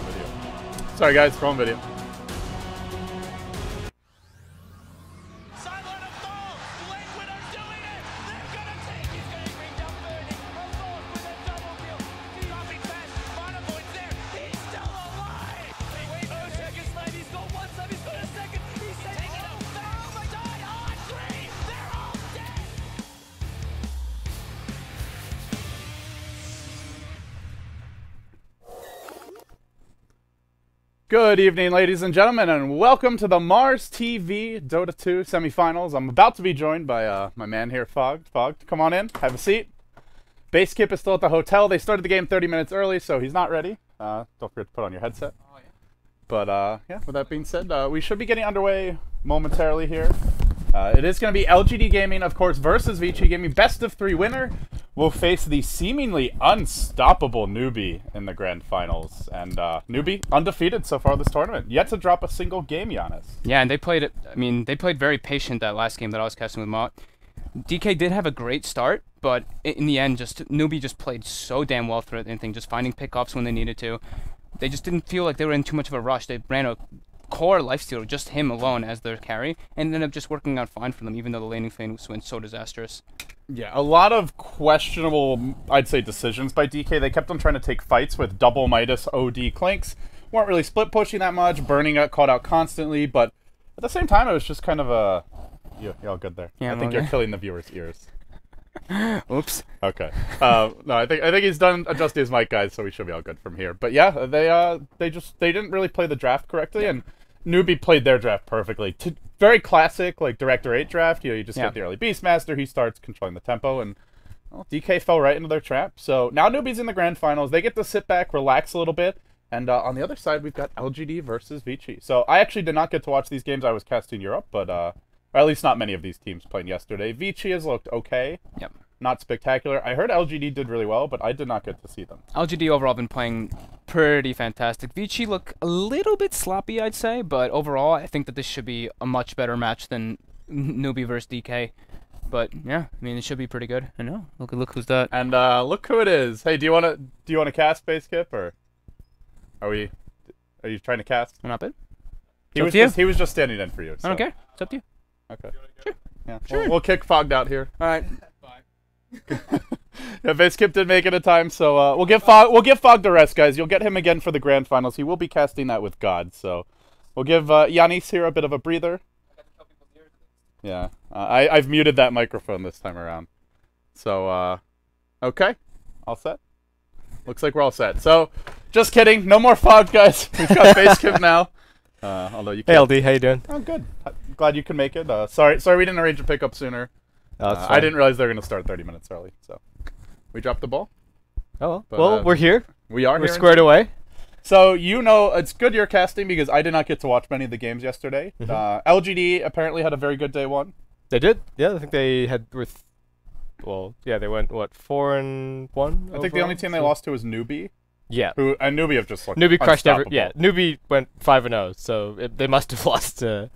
video. Sorry guys, wrong video. Good evening, ladies and gentlemen, and welcome to the Mars TV Dota 2 semifinals. I'm about to be joined by my man here, Fog. Fog, come on in, have a seat. Base Kip is still at the hotel. They started the game 30 minutes early, so he's not ready. Don't forget to put on your headset. Oh, yeah. But yeah, with that being said, we should be getting underway momentarily here. It is going to be LGD Gaming, of course, versus Vici Gaming. Best of 3 winner will face the seemingly unstoppable Newbie in the grand finals. And Newbie, undefeated so far this tournament. Yet to drop a single game, Giannis. Yeah, and they played it. I mean, they played very patient that last game that I was casting with Mott. DK did have a great start, but in the end, Newbie just played so damn well through everything, just finding pickoffs when they needed to. They just didn't feel like they were in too much of a rush. They ran a core lifesteal, just him alone as their carry, and ended up just working out fine for them, even though the laning phase went so disastrous. Yeah, a lot of questionable, I'd say, decisions by DK. They kept on trying to take fights with double Midas OD Clinks. Weren't really split pushing that much. Burning got called out constantly, but at the same time, it was just kind of a... You're all good there. Yeah, I think you're killing the viewers' ears. Oops. Okay. No, I think he's done adjusting his mic, guys, so we should be all good from here. But yeah, they didn't really play the draft correctly, and Newbie played their draft perfectly. Very classic, like Director 8 draft. You just get the early Beastmaster, he starts controlling the tempo, and well, DK fell right into their trap. So now Newbie's in the grand finals. They get to sit back, relax a little bit, and on the other side, we've got LGD versus Vici. So I actually did not get to watch these games. I was casting Europe, but or at least not many of these teams playing yesterday. Vici has looked okay. Yep. Not spectacular. I heard LGD did really well, but I did not get to see them. LGD overall been playing pretty fantastic. Vici look a little bit sloppy, I'd say, but overall, I think that this should be a much better match than Newbie versus DK. But yeah, I mean, it should be pretty good. I know. Look who's that. And look who it is. Hey, do you wanna cast Base Kip, or are you trying to cast? I'm not bad. He was just standing in for you. So. I don't care. It's up to you. Okay. Sure. Yeah. Sure. We'll kick Fogged out here. All right. Yeah, Base Kip did make it a time, so we'll give Fog the rest, guys. You'll get him again for the grand finals. He will be casting that with God, so we'll give Yanis here a bit of a breather. Yeah, I've muted that microphone this time around. So okay, all set. Looks like we're all set. So just kidding, no more Fog, guys. We've got Base Kip now. Although you can't. Hey LD, how you doing? Oh, good. Glad you can make it. Sorry we didn't arrange a pickup sooner. I didn't realize they were going to start 30 minutes early, so we dropped the ball. Oh, well, we're here. We're squared away. So, it's good you're casting because I did not get to watch many of the games yesterday. LGD apparently had a very good day 1. They did? Yeah, I think they had they went, what, 4-1? I think the only team they lost to was Newbie. Yeah. And Newbie have just looked Newbie crushed Newbie went 5-0, so they must have lost to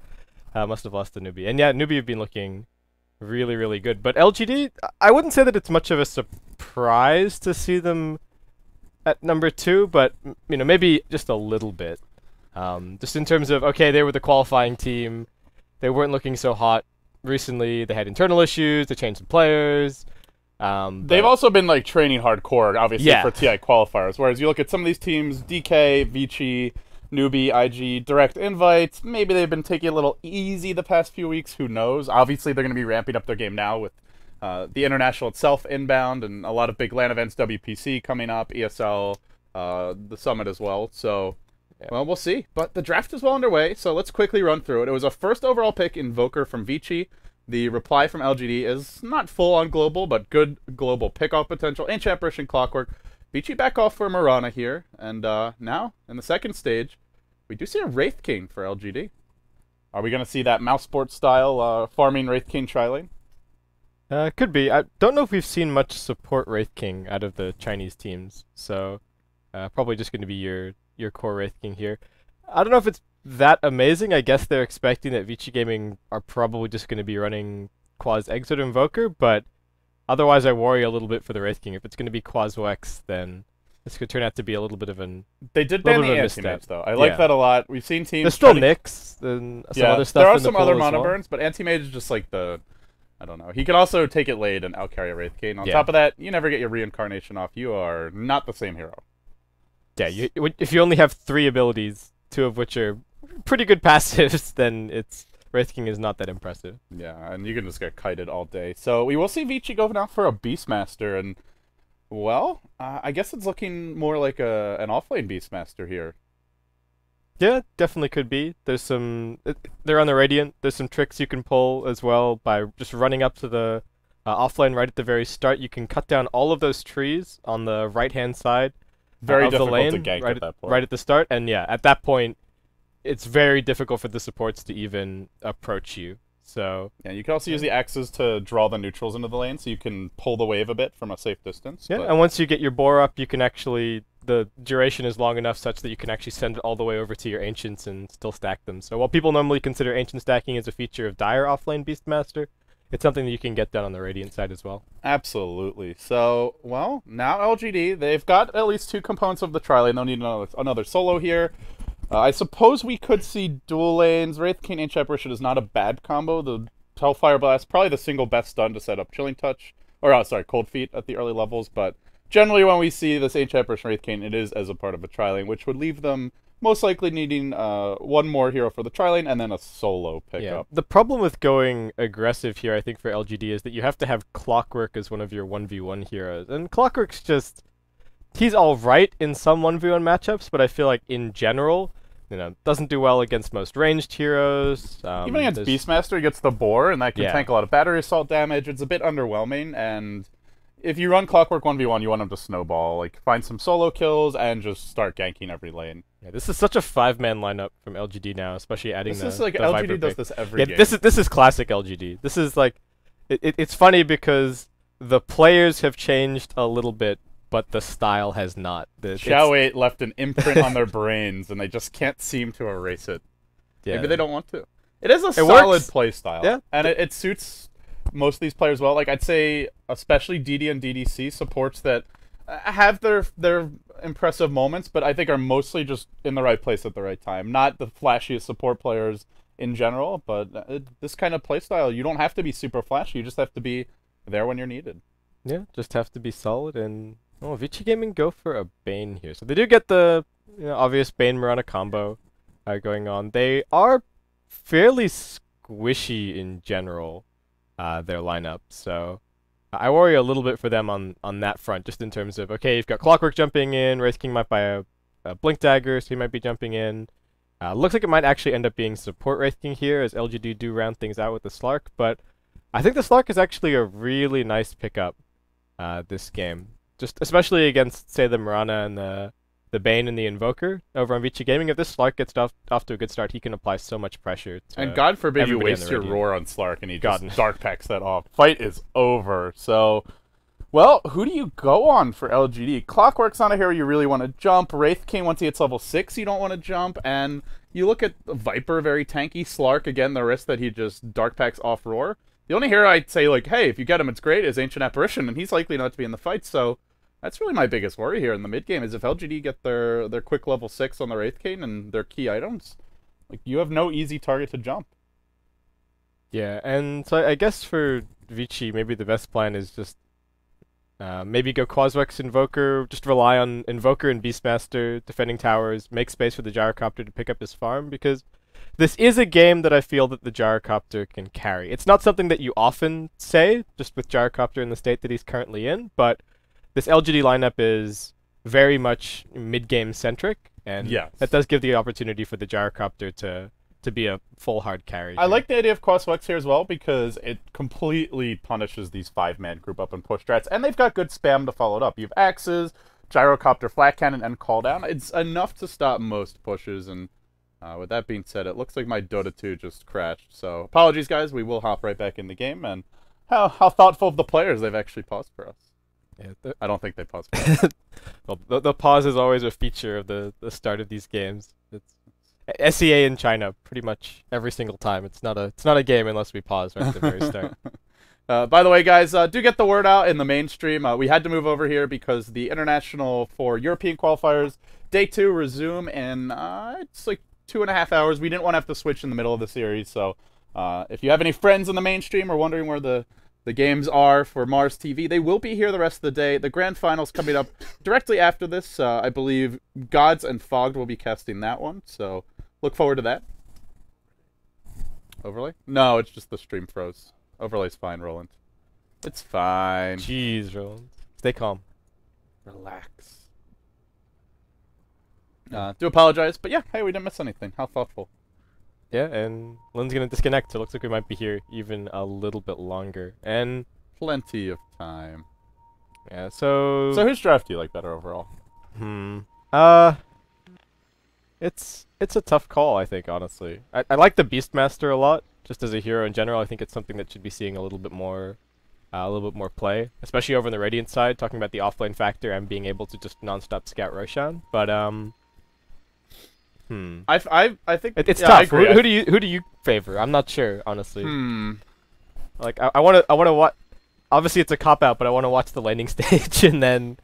Newbie. And yeah, Newbie have been looking really, really good. But LGD, I wouldn't say that it's much of a surprise to see them at number 2, but maybe just a little bit. Just in terms of, okay, they were the qualifying team. They weren't looking so hot recently. They had internal issues. They changed some players. They've also been training hardcore, obviously, for TI qualifiers. Whereas you look at some of these teams, DK, Vici, Newbie, IG, direct invites. Maybe they've been taking it a little easy the past few weeks. Who knows? Obviously, they're going to be ramping up their game now with the International itself inbound and a lot of big LAN events, WPC coming up, ESL, the Summit as well. So, well, we'll see. But the draft is well underway, so let's quickly run through it. It was a first overall pick, Invoker from Vici. The reply from LGD is not full on global, but good global pickoff potential. Ancient Apparition, Clockwork. Vici back off for Marana here. And now, in the second stage, we do see a Wraith King for LGD. Are we going to see that mouse sport style farming Wraith King tri-lane? Could be. I don't know if we've seen much support Wraith King out of the Chinese teams. So probably just going to be your core Wraith King here. I don't know if it's that amazing. I guess they're expecting that Vici Gaming are probably just going to be running Quaz Exit Invoker, but otherwise I worry a little bit for the Wraith King. If it's going to be Quaz X, then this could turn out to be a little bit of an They did ban the anti-mage, though. I like that a lot. We've seen teams... There's still Nyx and some other stuff there are in the some other pool as mana well. burns, but anti-mage is just like the... I don't know. He can also take it late and outcarry a Wraithgate. On top of that, you never get your reincarnation off. You are not the same hero. Yeah, if you only have 3 abilities, 2 of which are pretty good passives, then Wraith King is not that impressive. Yeah, and you can just get kited all day. So we will see Vici go now for a Beastmaster, and, well, I guess it's looking more like an offlane Beastmaster here. Yeah, definitely could be. There's some... They're on the Radiant. There's some tricks you can pull as well by just running up to the offlane right at the very start. You can cut down all of those trees on the right-hand side of the lane, to gank right at that point. Right at the start. And yeah, at that point, it's very difficult for the supports to even approach you. So yeah, you can also use the axes to draw the neutrals into the lane, so you can pull the wave a bit from a safe distance. Yeah, and once you get your boar up, you can actually... The duration is long enough such that you can actually send it all the way over to your Ancients and still stack them. So while people normally consider Ancient stacking as a feature of Dire offlane Beastmaster, it's something that you can get done on the Radiant side as well. Absolutely. So, well, now LGD, they've got at least 2 components of the tri-lane. They'll need another solo here. I suppose we could see dual lanes. Wraith King Ancient Apparition is not a bad combo. The Hellfire Blast, probably the single best stun to set up Chilling Touch. Or, sorry, Cold Feet at the early levels, but... Generally, when we see this Ancient Apparition Wraith King, it is as a part of a tri-lane, which would leave them most likely needing 1 more hero for the tri-lane and then a solo pickup. Yeah. The problem with going aggressive here, I think, for LGD is that you have to have Clockwork as one of your 1v1 heroes. And Clockwork's just... He's alright in some 1v1 matchups, but I feel like in general, doesn't do well against most ranged heroes. Even against Beastmaster, he gets the boar, and that can tank a lot of battery assault damage. It's a bit underwhelming, and... If you run Clockwork 1v1, you want him to snowball. Like, find some solo kills and just start ganking every lane. Yeah, this is such a 5-man lineup from LGD now, especially adding this is like LGD does this every game. This is classic LGD. This is like... It's funny because the players have changed a little bit, but the style has not. Xiao 8 left an imprint on their brains, and they just can't seem to erase it. Yeah. Maybe they don't want to. It is a solid play style, and it suits... most of these players well. Like, I'd say especially DD and DDC supports that have their impressive moments, but I think are mostly just in the right place at the right time. Not the flashiest support players in general, but this kind of playstyle, you don't have to be super flashy. You just have to be there when you're needed. Yeah, just have to be solid. And Vici Gaming go for a Bane here. So they do get the obvious Bane Mirana combo going on. They are fairly squishy in general. Their lineup, so I worry a little bit for them on that front, just in terms of, okay, you've got Clockwork jumping in, Wraith King might buy a Blink Dagger, so he might be jumping in. Looks like it might actually end up being support Wraith King here, as LGD do round things out with the Slark, but I think the Slark is actually a really nice pickup this game, just especially against, say, the Mirana and the Bane and the Invoker over on Vici Gaming. If this Slark gets off to a good start, he can apply so much pressure to and God forbid you waste your Roar on Slark and he just Dark Packs that off. Fight is over. So, well, who do you go on for LGD? Clockwork's not a hero you really want to jump. Wraith King, once he hits level 6, you don't want to jump. And you look at Viper, very tanky. Slark, again, the risk that he just Dark Packs off Roar. The only hero I'd say, like, hey, if you get him, it's great, is Ancient Apparition, and he's likely not to be in the fight, so... That's really my biggest worry here in the mid game, is if LGD get their quick level 6 on the Wraith King and their key items, like, you have no easy target to jump. Yeah, and so I guess for Vici, maybe the best plan is just maybe go Quaswex Invoker, just rely on Invoker and Beastmaster, defending towers, make space for the Gyrocopter to pick up his farm, because this is a game that I feel that the Gyrocopter can carry. It's not something that you often say, just with Gyrocopter in the state that he's currently in, but this LGD lineup is very much mid-game centric, and that does give the opportunity for the Gyrocopter to be a full hard carry. I like the idea of Quaswex here as well, because it completely punishes these 5-man group up and push strats, and they've got good spam to follow it up. You have Axes, Gyrocopter, Flat Cannon, and Call Down. It's enough to stop most pushes, and with that being said, it looks like my Dota 2 just crashed. So apologies, guys. We will hop right back in the game, and how thoughtful of the players they've actually paused for us. Yeah, I don't think they pause. Well, the pause is always a feature of the start of these games. It's SEA in China pretty much every single time. It's not a game unless we pause right at the very start. By the way, guys, do get the word out in the mainstream. We had to move over here because the international for European qualifiers, day 2, resume in it's like 2.5 hours. We didn't want to have to switch in the middle of the series, so if you have any friends in the mainstream or wondering where the games are for Mars TV, they will be here the rest of the day. The grand finals coming up directly after this. I believe Gods and Fogged will be casting that one, so look forward to that. Overlay? No, it's just the stream froze. Overlay's fine, Roland. It's fine. Jeez, Roland. Stay calm. Relax. Do apologize, but yeah, hey, we didn't miss anything. How thoughtful. Yeah, and Lynn's gonna disconnect, so it looks like we might be here even a little bit longer. And plenty of time. Yeah, so whose draft do you like better overall? It's a tough call, I think, honestly. I like the Beastmaster a lot, just as a hero in general. I think it's something that should be seeing a little bit more play, especially over on the Radiant side, talking about the offlane factor and being able to just non-stop scout Roshan. But I think it's tough. Who do you favor? I'm not sure, honestly. Like I want to watch. Obviously, it's a cop out, but I want to watch the landing stage and then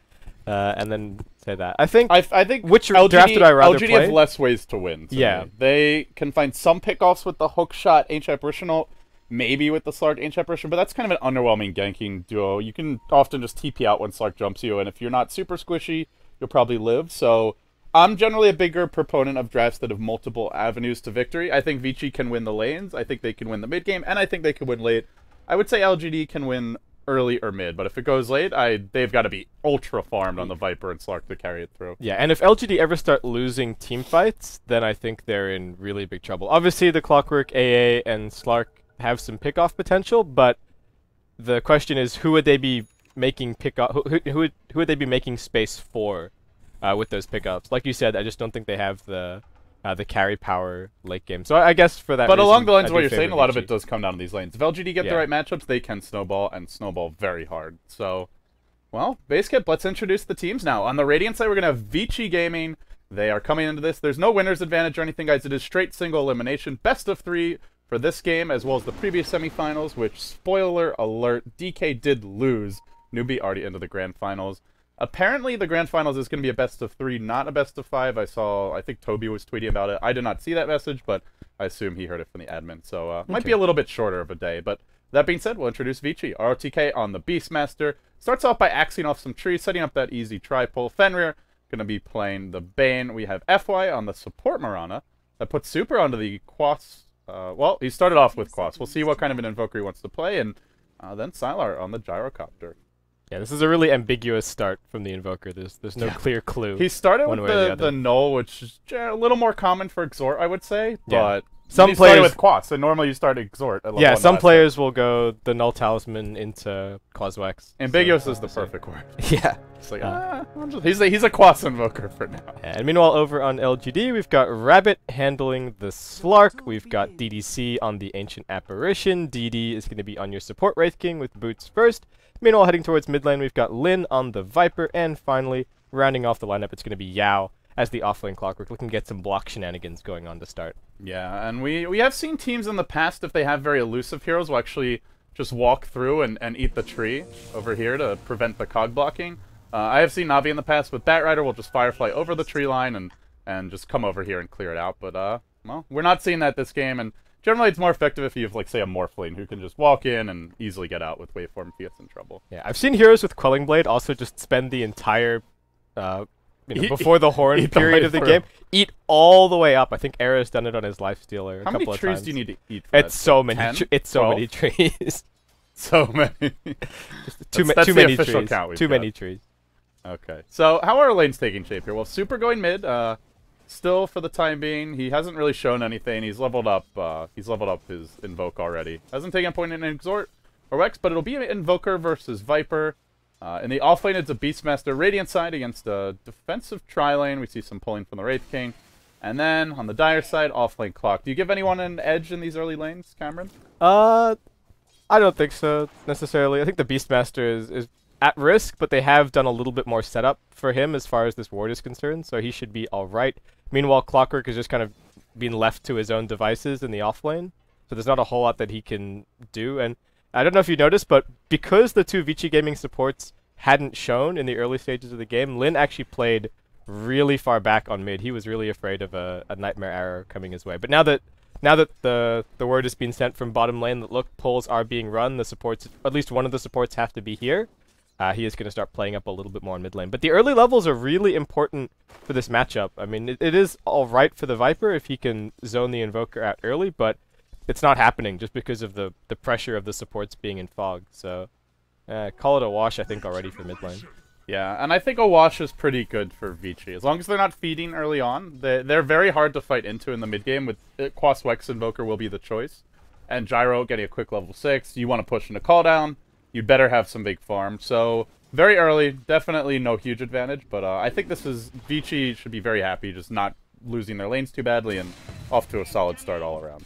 say that. I think which LGD, draft did I rather LGD play? have less ways to win. Yeah, they can find some pickoffs with the hook shot Ancient Apparition, maybe with the Slark Ancient Apparition, but that's kind of an underwhelming ganking duo. You can often just TP out when Slark jumps you, and if you're not super squishy, you'll probably live. So I'm generally a bigger proponent of drafts that have multiple avenues to victory. I think Vici can win the lanes. I think they can win the mid game, and I think they can win late. I would say LGD can win early or mid, but if it goes late, they've got to be ultra farmed on the Viper and Slark to carry it through. Yeah, and if LGD ever start losing team fights, then I think they're in really big trouble. Obviously, the Clockwork, AA, and Slark have some pickoff potential, but the question is, who would they be making pickoff? Who would they be making space for with those pickups? Like you said, I just don't think they have the carry power late game. So I guess for that. But reason, along the lines of what you're favor saying, a lot of Vici. it does come down to these lanes. If LGD get the right matchups, they can snowball and snowball very hard. So, well, Basecamp, let's introduce the teams now. On the Radiant side, we're gonna have Vici Gaming. They are coming into this. There's no winner's advantage or anything, guys. It is straight single elimination, best of 3 for this game, as well as the previous semifinals. Which, spoiler alert, DK did lose. Newbie already into the grand finals. Apparently, the grand finals is going to be a best of 3, not a best of 5. I think Toby was tweeting about it. I did not see that message, but I assume he heard it from the admin. So, might be a little bit shorter of a day. But that being said, we'll introduce Vici. ROTK on the Beastmaster. Starts off by axing off some trees, setting up that easy tri-pull. Fenrir going to be playing the Bane. We have FY on the support Mirana. That puts Super onto the Quas. Well, he started off with Quas. We'll see what kind of an Invoker he wants to play. And then Sylar on the Gyrocopter. Yeah, this is a really ambiguous start from the Invoker. There's no clear clue. He started with the Null, which is a little more common for Exhort, I would say. But some players with Quas, and normally you start Exhort. Yeah, some players will go the Null Talisman into Quaswex. Ambiguous is the perfect word. Yeah. It's like, he's a Quas Invoker for now. And meanwhile, over on LGD, we've got Rabbit handling the Slark. We've got DDC on the Ancient Apparition. DD is going to be on your support Wraith King with Boots first. Meanwhile, heading towards mid lane, we've got Lin on the Viper, and finally, rounding off the lineup, it's going to be Yao as the offlane Clockwork, looking to get some block shenanigans going on to start. Yeah, and we have seen teams in the past, if they have very elusive heroes, will actually just walk through and eat the tree over here to prevent the cog blocking. I have seen Navi in the past with Batrider will just Firefly over the tree line and just come over here and clear it out. But, well, we're not seeing that this game, and generally, it's more effective if you have, like, say, a Morphling who can just walk in and easily get out with Waveform if he gets in trouble. Yeah, I've seen heroes with Quelling Blade also just spend the entire, before the Horn period of the game, eat all the way up. I think Era's done it on his Lifestealer a couple of times. How many trees do you need to eat for It's so many. It's so many trees. So many. Too many trees. Too many trees. Okay. So, how are our lanes taking shape here? Well, Super going mid. Still, for the time being, he hasn't really shown anything. He's leveled up. He's leveled up his Invoke already. Hasn't taken a point in Exhort or Wex, but it'll be an Invoker versus Viper. In the offlane, it's a Beastmaster Radiant side against a defensive tri-lane. We see some pulling from the Wraith King. And then, on the Dire side, offlane Clock. Do you give anyone an edge in these early lanes, Cameron? I don't think so, necessarily. I think the Beastmaster is at risk, but they have done a little bit more setup for him as far as this ward is concerned, so he should be alright. Meanwhile, Clockwork is just kind of being left to his own devices in the offlane, so there's not a whole lot that he can do. And I don't know if you noticed, but because the two Vici Gaming supports hadn't shown in the early stages of the game, Lin actually played really far back on mid. He was really afraid of a nightmare arrow coming his way. But now that the word has been sent from bottom lane that look, pulls are being run, the supports, at least one of the supports, have to be here. He is going to start playing up a little bit more in mid lane. But the early levels are really important for this matchup. I mean, it is all right for the Viper if he can zone the Invoker out early, but it's not happening just because of the pressure of the supports being in fog. So call it a wash, I think, already for mid lane. Yeah, and I think a wash is pretty good for Vici. As long as they're not feeding early on, they're very hard to fight into in the mid game. With Quas-Wex Invoker will be the choice. And Gyro getting a quick level 6. You want to push into cooldown. You'd better have some big farm. So very early, definitely no huge advantage. But I think this is Vici should be very happy, just not losing their lanes too badly and off to a solid start all around.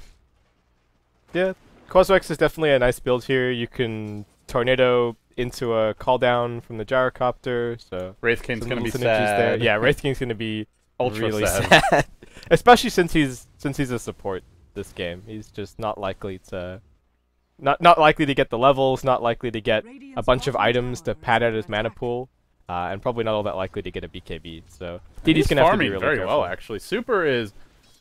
Yeah, Quas-Wex is definitely a nice build here. You can tornado into a call down from the gyrocopter, so Wraith King's gonna be sad. There. Yeah, Wraith King's gonna be ultra really sad. Especially since he's a support this game. He's just not likely to not likely to get the levels, not likely to get a bunch of items to pad out his mana pool, and probably not all that likely to get a BKB. So DD's gonna have to be really very careful. well actually. Super is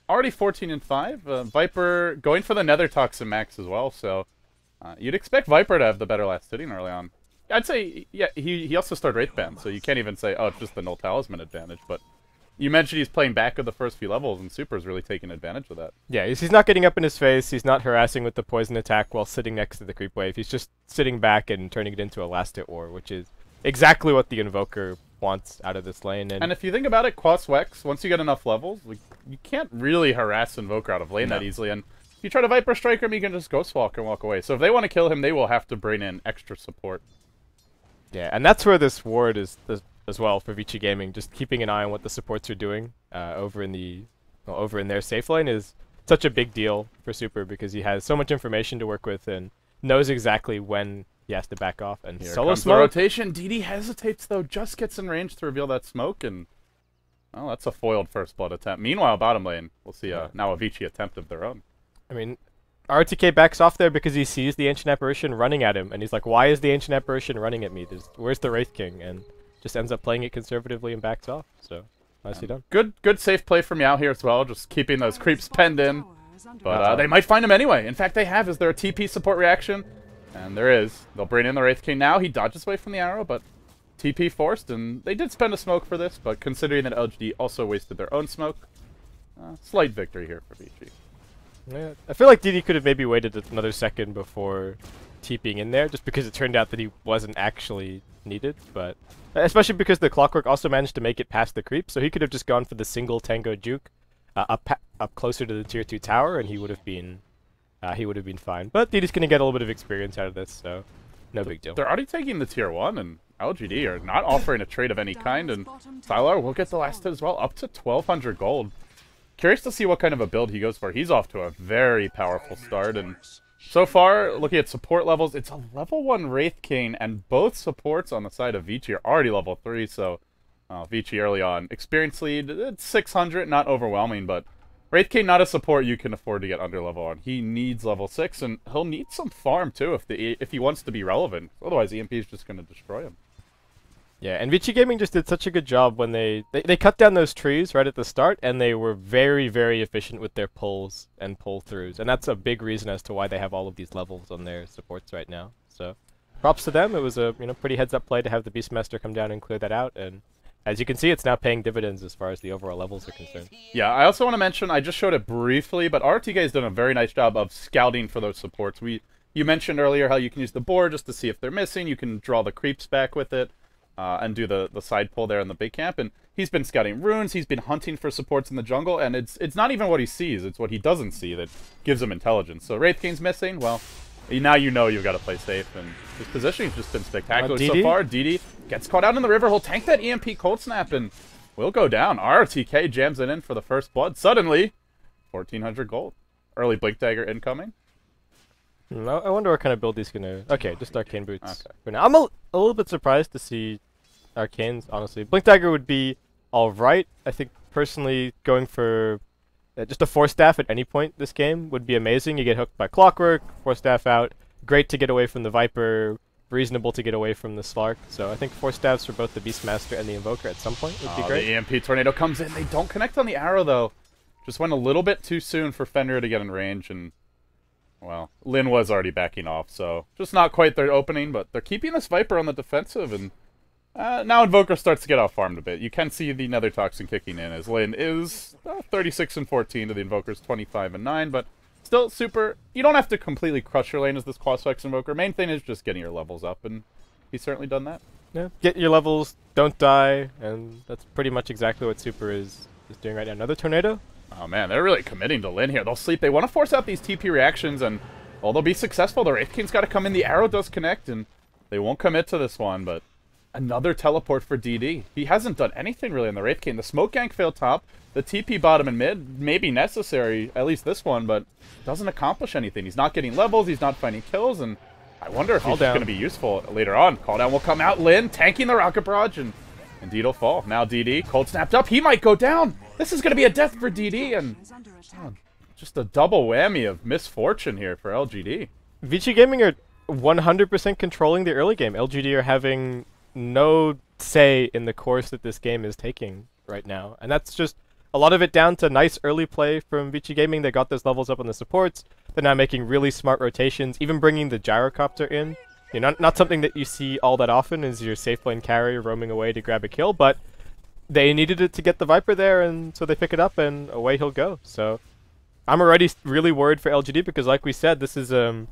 already 14-5. Viper going for the Nether Toxin max as well, so you'd expect Viper to have the better last hitting early on. I'd say, yeah, he also started Wraith Band, so you can't even say, oh, it's just the Null Talisman advantage, but you mentioned he's playing back of the first few levels, and Super's really taking advantage of that. Yeah, he's not getting up in his face, he's not harassing with the poison attack while sitting next to the creep wave, he's just sitting back and turning it into a last hit ore, which is exactly what the Invoker wants out of this lane. And if you think about it, Quas-Wex, once you get enough levels, like, you can't really harass Invoker out of lane that easily, and if you try to Viper Strike him, you can just Ghost Walk and walk away. So if they want to kill him, they will have to bring in extra support. Yeah, and that's where this ward is as well for Vici Gaming. Just keeping an eye on what the supports are doing over in their safe lane is such a big deal for Super because he has so much information to work with and knows exactly when he has to back off. And here solo comes smoke. The rotation. DD hesitates though, just gets in range to reveal that smoke, and well, that's a foiled first blood attempt. Meanwhile, bottom lane, we'll see now a Vici attempt of their own. I mean, RTK backs off there because he sees the Ancient Apparition running at him, and he's like, why is the Ancient Apparition running at me? Where's the Wraith King? And just ends up playing it conservatively and backs off. So, nicely done. Good safe play from Yao here as well, just keeping those creeps penned in. But they might find him anyway. In fact, they have. Is there a TP support reaction? And there is. They'll bring in the Wraith King now. He dodges away from the arrow, but TP forced, and they did spend a smoke for this, but considering that LGD also wasted their own smoke, slight victory here for Vici. Yeah, I feel like DD could have maybe waited another second before TPing in there, just because it turned out that he wasn't actually needed, but especially because the Clockwork also managed to make it past the creep, so he could have just gone for the single Tango Juke up closer to the tier 2 tower, and he would have been fine. But DD's gonna get a little bit of experience out of this, so no big deal. They're already taking the tier 1, and LGD are not offering a trade of any kind, and Sylar will get the last hit as well, up to 1,200 gold. Curious to see what kind of a build he goes for. He's off to a very powerful start, and so far, looking at support levels, it's a level 1 Wraith King, and both supports on the side of Vici are already level 3, so Vici early on. Experience lead, it's 600, not overwhelming, but Wraith King not a support you can afford to get under level 1. He needs level 6, and he'll need some farm too if he wants to be relevant. Otherwise, EMP is just going to destroy him. Yeah, and Vici Gaming just did such a good job when they cut down those trees right at the start, and they were very, very efficient with their pulls and pull-throughs. And that's a big reason as to why they have all of these levels on their supports right now. So, props to them. It was a pretty heads-up play to have the Beastmaster come down and clear that out. And as you can see, it's now paying dividends as far as the overall levels are concerned. Yeah, I also want to mention, I just showed it briefly, but RTK has done a very nice job of scouting for those supports. You mentioned earlier how you can use the board just to see if they're missing. You can draw the creeps back with it. And do the side pull there in the big camp, and he's been scouting runes, he's been hunting for supports in the jungle, and it's not even what he sees, it's what he doesn't see that gives him intelligence. So Wraith King's missing, well, now you know you've got to play safe, and his positioning's just been spectacular so far. DD gets caught out in the river, he'll tank that EMP Cold Snap, and will go down. RTK jams it in for the first blood. Suddenly, 1,400 gold. Early Blink Dagger incoming. I wonder what kind of build he's gonna... Okay, just Arcane Boots for now. I'm a little bit surprised to see Arcanes, honestly. Blink Dagger would be alright. I think, personally, going for just a Force Staff at any point this game would be amazing. You get hooked by Clockwork, Force Staff out, great to get away from the Viper, reasonable to get away from the Slark. So I think 4 stabs for both the Beastmaster and the Invoker at some point would be great. The EMP Tornado comes in. They don't connect on the arrow, though. Just went a little bit too soon for Fenrir to get in range, and, well, Lin was already backing off, so just not quite their opening, but they're keeping this Viper on the defensive, and now Invoker starts to get out-farmed a bit. You can see the Nether Toxin kicking in, as Lin is 36-14 to the Invoker's 25-9, but still super. You don't have to completely crush your lane as this Quasflex Invoker. Main thing is just getting your levels up, and he's certainly done that. Yeah, get your levels, don't die, and that's pretty much exactly what Super is doing right now. Another Tornado? Oh man, they're really committing to Lin here. They'll sleep. They want to force out these TP reactions, and while they'll be successful, the Wraith King's got to come in. The arrow does connect, and they won't commit to this one, but another teleport for DD. He hasn't done anything really on the Wraith King. The smoke gank failed top. The TP bottom and mid may be necessary, at least this one, but doesn't accomplish anything. He's not getting levels, he's not finding kills, and I wonder if he's going to be useful later on. Call down will come out. Lin tanking the rocket barrage, and indeed will fall. Now DD, cold snapped up. He might go down. This is going to be a death for DD, and just a double whammy of misfortune here for LGD. Vici Gaming are 100% controlling the early game. LGD are having no say in the course that this game is taking right now, and that's just a lot of it down to nice early play from Vici Gaming. They got those levels up on the supports. They're now making really smart rotations, even bringing the Gyrocopter in. You know, not something that you see all that often is your safe lane carry roaming away to grab a kill, but they needed it to get the Viper there, and so they pick it up, and away he'll go. So I'm already really worried for LGD because, like we said, this is an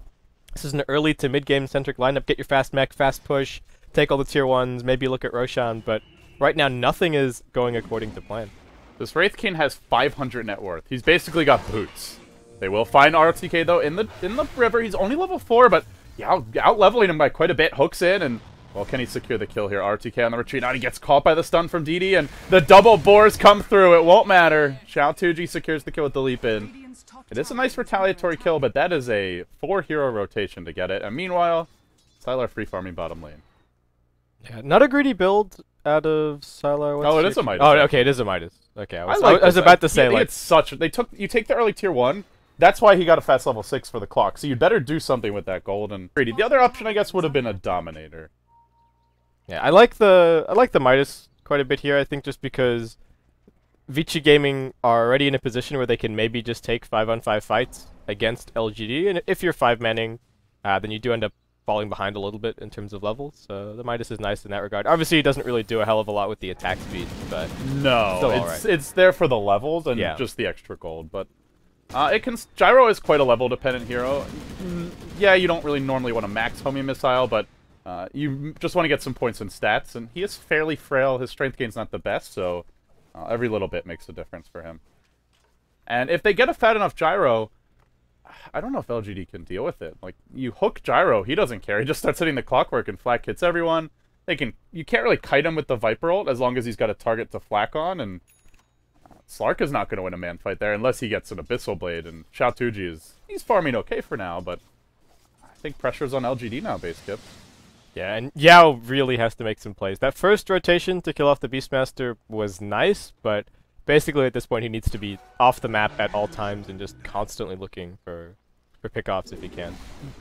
early to mid-game centric lineup. Get your fast mech, fast push, take all the tier 1s, maybe look at Roshan, but right now nothing is going according to plan. This Wraith King has 500 net worth. He's basically got boots. They will find RTK though in the river. He's only level 4, but yeah, out leveling him by quite a bit. Hooks in, and well, can he secure the kill here? RTK on the retreat. Now he gets caught by the stun from DD, and the double boars come through. It won't matter. Xiao2G secures the kill with the leap in. It is a nice retaliatory kill, but that is a 4-hero rotation to get it. And meanwhile, Sylar free farming bottom lane. Yeah, not a greedy build out of Sylar. Oh, it is a Midas. Oh, okay, it is a Midas. Okay, I was about to say, like, it's such. You take the early tier 1. That's why he got a fast level 6 for the clock. So you'd better do something with that gold and greedy. The other option, I guess, would have been a Dominator. Yeah, I like the Midas quite a bit here. I think just because Vici Gaming are already in a position where they can maybe just take 5-on-5 fights against LGD, and if you're 5-manning, then you do end up falling behind a little bit in terms of levels. So the Midas is nice in that regard. Obviously, he doesn't really do a hell of a lot with the attack speed, but no, it's there for the levels and just the extra gold. But Gyro is quite a level dependent hero. Yeah, you don't really normally want to max homing missile, but you just want to get some points and stats, and he is fairly frail. His strength gain's not the best, so every little bit makes a difference for him. And if they get a fat enough Gyro, I don't know if LGD can deal with it. Like, you hook Gyro, he doesn't care. He just starts hitting the clockwork and flak hits everyone. You can't really kite him with the Viper ult as long as he's got a target to flak on, and Slark is not going to win a man fight there unless he gets an Abyssal Blade, and Xiao2G he's farming okay for now, but I think pressure's on LGD now, base skip. Yeah, and Yao really has to make some plays. That first rotation to kill off the Beastmaster was nice, but basically at this point he needs to be off the map at all times and just constantly looking for pickoffs if he can.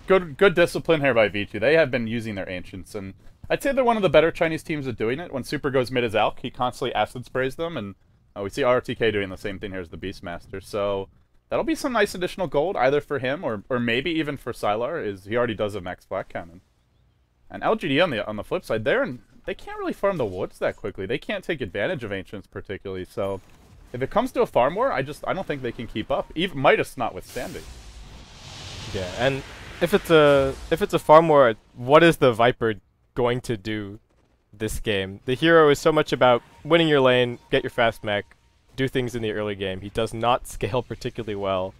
Good discipline here by Vici. They have been using their Ancients, and I'd say they're one of the better Chinese teams at doing it. When Super goes mid as Alk, he constantly acid sprays them, and we see RTK doing the same thing here as the Beastmaster. So that'll be some nice additional gold, either for him or maybe even for Sylar, he already does a max Black Cannon. And LGD on the flip side, they can't really farm the woods that quickly. They can't take advantage of Ancients particularly. So if it comes to a farm war, I don't think they can keep up. Even Midas notwithstanding. Yeah, and if it's a farm war, what is the Viper going to do this game? The hero is so much about winning your lane, get your fast mech, do things in the early game. He does not scale particularly well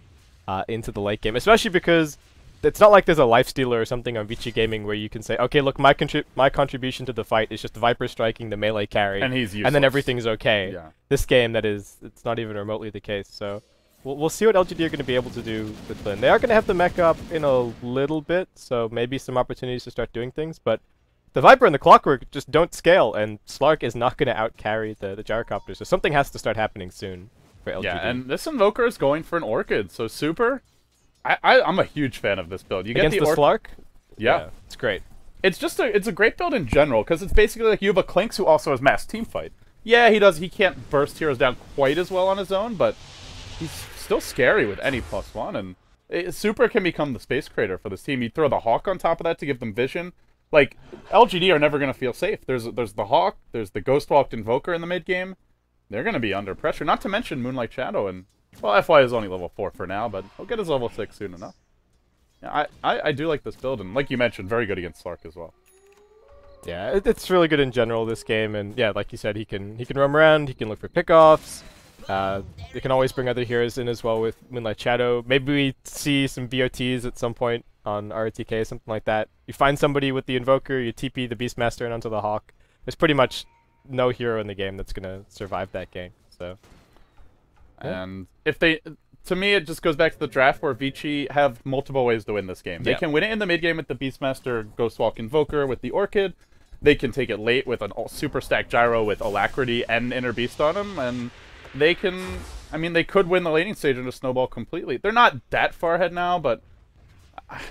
into the late game, especially because it's not like there's a lifestealer or something on Vici Gaming where you can say, okay, look, my contribution to the fight is just Viper striking the melee carry, and he's useless, and then everything's okay. Yeah. This game, it's not even remotely the case. So we'll see what LGD are going to be able to do with Lin. They are going to have the mech up in a little bit, so maybe some opportunities to start doing things, but the Viper and the Clockwork just don't scale, and Slark is not going to out-carry the Gyrocopter, so something has to start happening soon for LGD. Yeah, and this Invoker is going for an Orchid, so Super, I'm a huge fan of this build. You Against get the Slark? Yeah. It's great. It's a great build in general, because it's basically like you have a Clinks who also has mass team fight. Yeah, he can't burst heroes down quite as well on his own, but he's still scary with any +1, and Super can become the space creator for this team. You throw the Hawk on top of that to give them vision. Like, LGD are never going to feel safe. There's the Hawk, there's the Ghostwalked Invoker in the mid game. They're going to be under pressure, not to mention Moonlight Shadow, and, well, FY is only level 4 for now, but he'll get his level 6 soon enough. Yeah, I do like this build, and like you mentioned, very good against Slark as well. Yeah, it's really good in general, this game, and yeah, like you said, he can roam around, he can look for pickoffs. They can always bring other heroes in as well with Moonlight Shadow. Maybe we see some VOTs at some point on RTK, something like that. You find somebody with the Invoker, you TP the Beastmaster and onto the Hawk. There's pretty much no hero in the game that's gonna survive that game. So, yeah. And if they, to me, it just goes back to the draft where Vici have multiple ways to win this game. They can win it in the mid game with the Beastmaster, Ghostwalk Invoker with the Orchid. They can take it late with an super stack Gyro with Alacrity and Inner Beast on him, and they can, I mean, they could win the laning stage and just snowball completely. They're not that far ahead now, but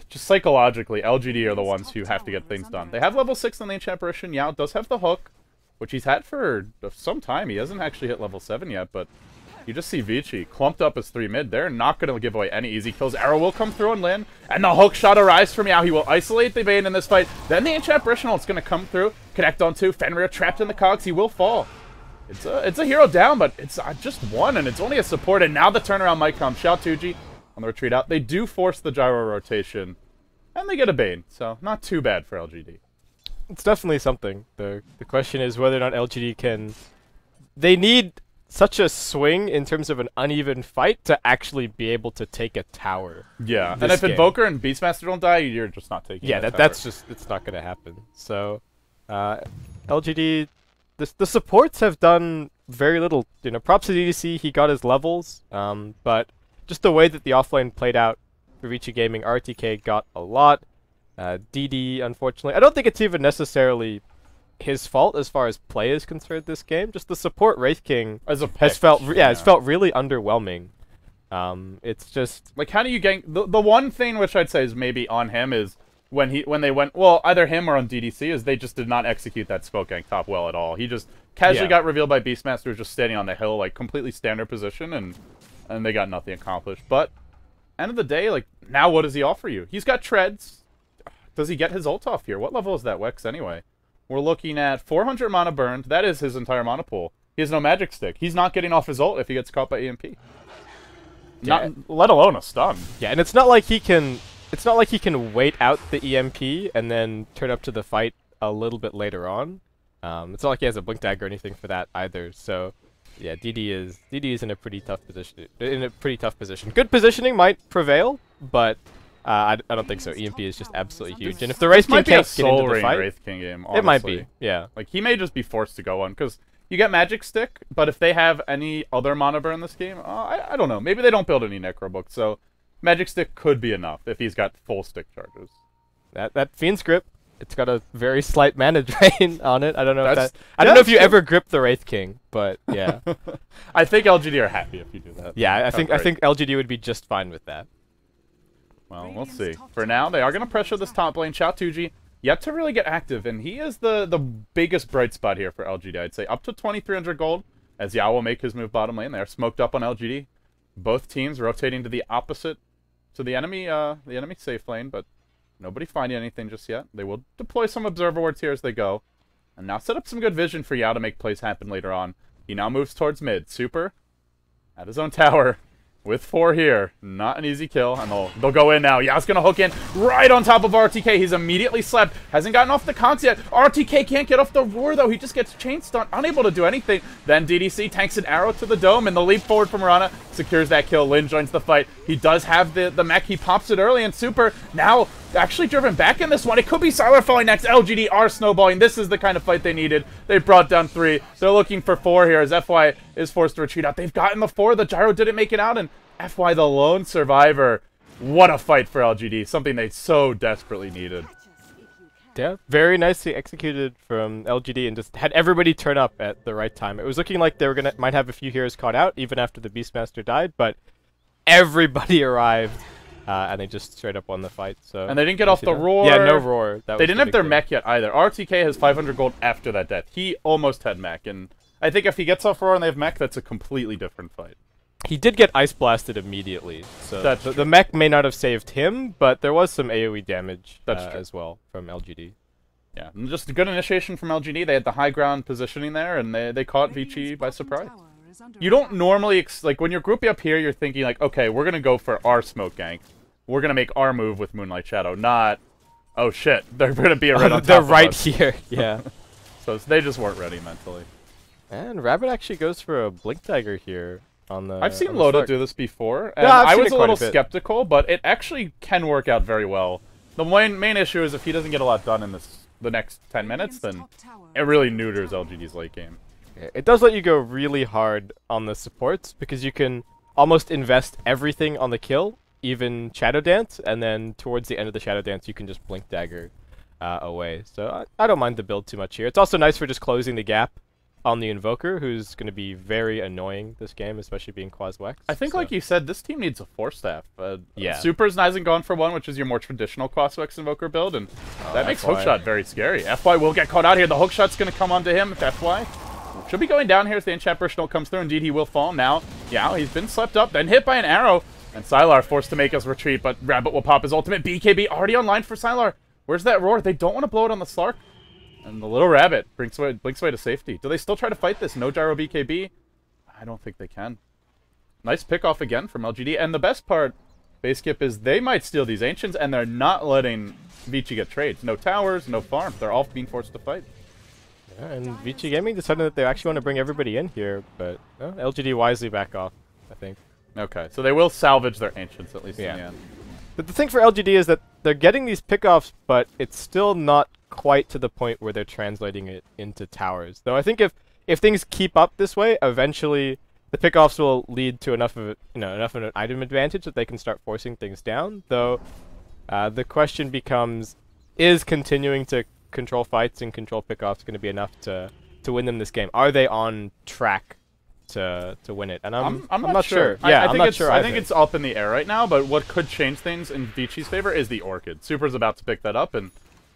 just psychologically, LGD are the ones who have to get things done. They have level 6 on the Enchant Apparition. Yao does have the hook, which he's had for some time. He hasn't actually hit level 7 yet, but you just see Vici clumped up as 3 mid. They're not going to give away any easy kills. Arrow will come through and land, and the hook shot arrives from Yao. He will isolate the Bane in this fight. Then the Enchant Apparition is going to come through, connect on 2. Fenrir trapped in the cogs. He will fall. It's a hero down, but it's just 1, and it's only a support, and now the turnaround might come. Xiao Tuji on the retreat out. They do force the Gyro rotation, and they get a Bane, so not too bad for LGD. It's definitely something. The question is whether or not LGD can... They need such a swing in terms of an uneven fight to actually be able to take a tower. Yeah, and if Invoker and Beastmaster don't die, you're just not taking that's just, it's not going to happen. So, LGD, the supports have done very little. You know, props to DDC, he got his levels, but just the way that the offlane played out for Vici Gaming, RTK got a lot. DD, unfortunately, I don't think it's even necessarily his fault as far as play is concerned this game. Just the support Wraith King has felt really underwhelming. It's just like, how do you gank? The one thing which I'd say is maybe on him is when they went, well, either him or on DDC, is they just did not execute that spoke gank top well at all. He just casually got revealed by Beastmaster, who's just standing on the hill, like completely standard position, and they got nothing accomplished. But end of the day, like, now what does he offer you? He's got treads. Does he get his ult off here? What level is that Wex anyway? We're looking at 400 mana burned. That is his entire mana pool. He has no magic stick. He's not getting off his ult if he gets caught by EMP. Yeah. Not, let alone a stun. Yeah, and it's not like he can. It's not like he can wait out the EMP and then turn up to the fight a little bit later on. It's not like he has a blink dagger or anything for that either. So, yeah, DD is in a pretty tough position. Good positioning might prevail, but I don't think so. EMP is just absolutely huge, and if the Wraith King can't get into the fight, Wraith King game, honestly. It might be. Yeah, like he may just be forced to go on because you get magic stick, but if they have any other mana burn in this game, I don't know. Maybe they don't build any necro books, so magic stick could be enough if he's got full stick charges. That Fiend's Grip, it's got a very slight mana drain on it. I don't know I don't know if you ever grip the Wraith King, but yeah. I think LGD are happy if you do that. Yeah, I think LGD would be just fine with that. Well, we'll see. For now, they are going to pressure this top lane. Xiao Tuji yet to really get active, and he is the biggest bright spot here for LGD, I'd say. Up to 2,300 gold, as Yao will make his move bottom lane. They are smoked up on LGD. Both teams rotating to the opposite, to the enemy safe lane, but nobody finding anything just yet. They will deploy some observer wards here as they go, and now set up some good vision for Yao to make plays happen later on. He now moves towards mid. Super, at his own tower. With 4 here, not an easy kill, and they'll go in now. Yao's gonna hook in right on top of RTK. He's immediately slapped. Hasn't gotten off the cogs yet. RTK can't get off the roar, though. He just gets chain stunned, unable to do anything. Then DDC tanks an arrow to the dome, and the leap forward from Mirana secures that kill. Lin joins the fight. He does have the mech. He pops it early, and Super now actually driven back in this one. It could be Sylar falling next. LGD are snowballing. This is the kind of fight they needed. They brought down 3. They're looking for 4 here as FY is forced to retreat out. They've gotten the 4. The Gyro didn't make it out, and FY the lone survivor. What a fight for LGD. Something they so desperately needed. Yeah, very nicely executed from LGD, and just had everybody turn up at the right time. It was looking like they were might have a few heroes caught out even after the Beastmaster died, but everybody arrived and they just straight up won the fight. So and they didn't get off the roar. Yeah, no roar. They didn't have their mech yet either. RTK has 500 gold after that death. He almost had mech, and I think if he gets off roar and they have mech, that's a completely different fight. He did get ice blasted immediately, so the mech may not have saved him, but there was some AoE damage as well from LGD. Yeah, and just a good initiation from LGD. They had the high ground positioning there, and they caught Vici by surprise. You don't normally, like, when you're grouping up here, you're thinking, like, okay, we're going to go for our smoke gank. We're going to make our move with Moonlight Shadow, not, oh shit, they're going to be right on top they're of right us. here, yeah. So they just weren't ready mentally. And Rabbit actually goes for a Blink Dagger here. I've seen Loda do this before, and yeah, I was a little skeptical, but it actually can work out very well. The main issue is if he doesn't get a lot done in the next 10 minutes, then it really neuters LGD's late game. It does let you go really hard on the supports, because you can almost invest everything on the kill, even Shadow Dance, and then towards the end of the Shadow Dance you can just Blink Dagger away. So I don't mind the build too much here. It's also nice for just closing the gap on the Invoker, who's going to be very annoying this game, especially being Quas-Wex. I think, like you said, this team needs a 4-staff. Yeah. Supers hasn't gone for one, which is your more traditional Quas-Wex Invoker build, and that makes Hookshot very scary. FY will get caught out here. The Hookshot's going to come onto him if FY. Should be going down here as the Enchant Burst don't comes through. Indeed, he will fall now. Yeah, he's been slept up, then hit by an arrow, and Sylar forced to make us retreat, but Rabbit will pop his ultimate. BKB already online for Sylar. Where's that roar? They don't want to blow it on the Slark. And the little Rabbit blinks away to safety. Do they still try to fight this? No Gyro BKB? I don't think they can. Nice pick off again from LGD. And the best part, Baseskip, is they might steal these Ancients, and they're not letting Vici get trades. No towers, no farms. They're all being forced to fight. Yeah, and Vici Gaming decided that they actually want to bring everybody in here, but LGD wisely back off, I think. Okay, so they will salvage their Ancients, at least in the end. But the thing for LGD is that they're getting these pickoffs, but it's still not quite to the point where they're translating it into towers. Though I think if things keep up this way, eventually the pickoffs will lead to enough of an item advantage that they can start forcing things down. Though the question becomes, is continuing to control fights and control pickoffs going to be enough to win them this game? Are they on track to win it? And I'm not sure. Yeah, I'm not sure. I think it's up in the air right now, but what could change things in Vici's favor is the Orchid. Super's about to pick that up, and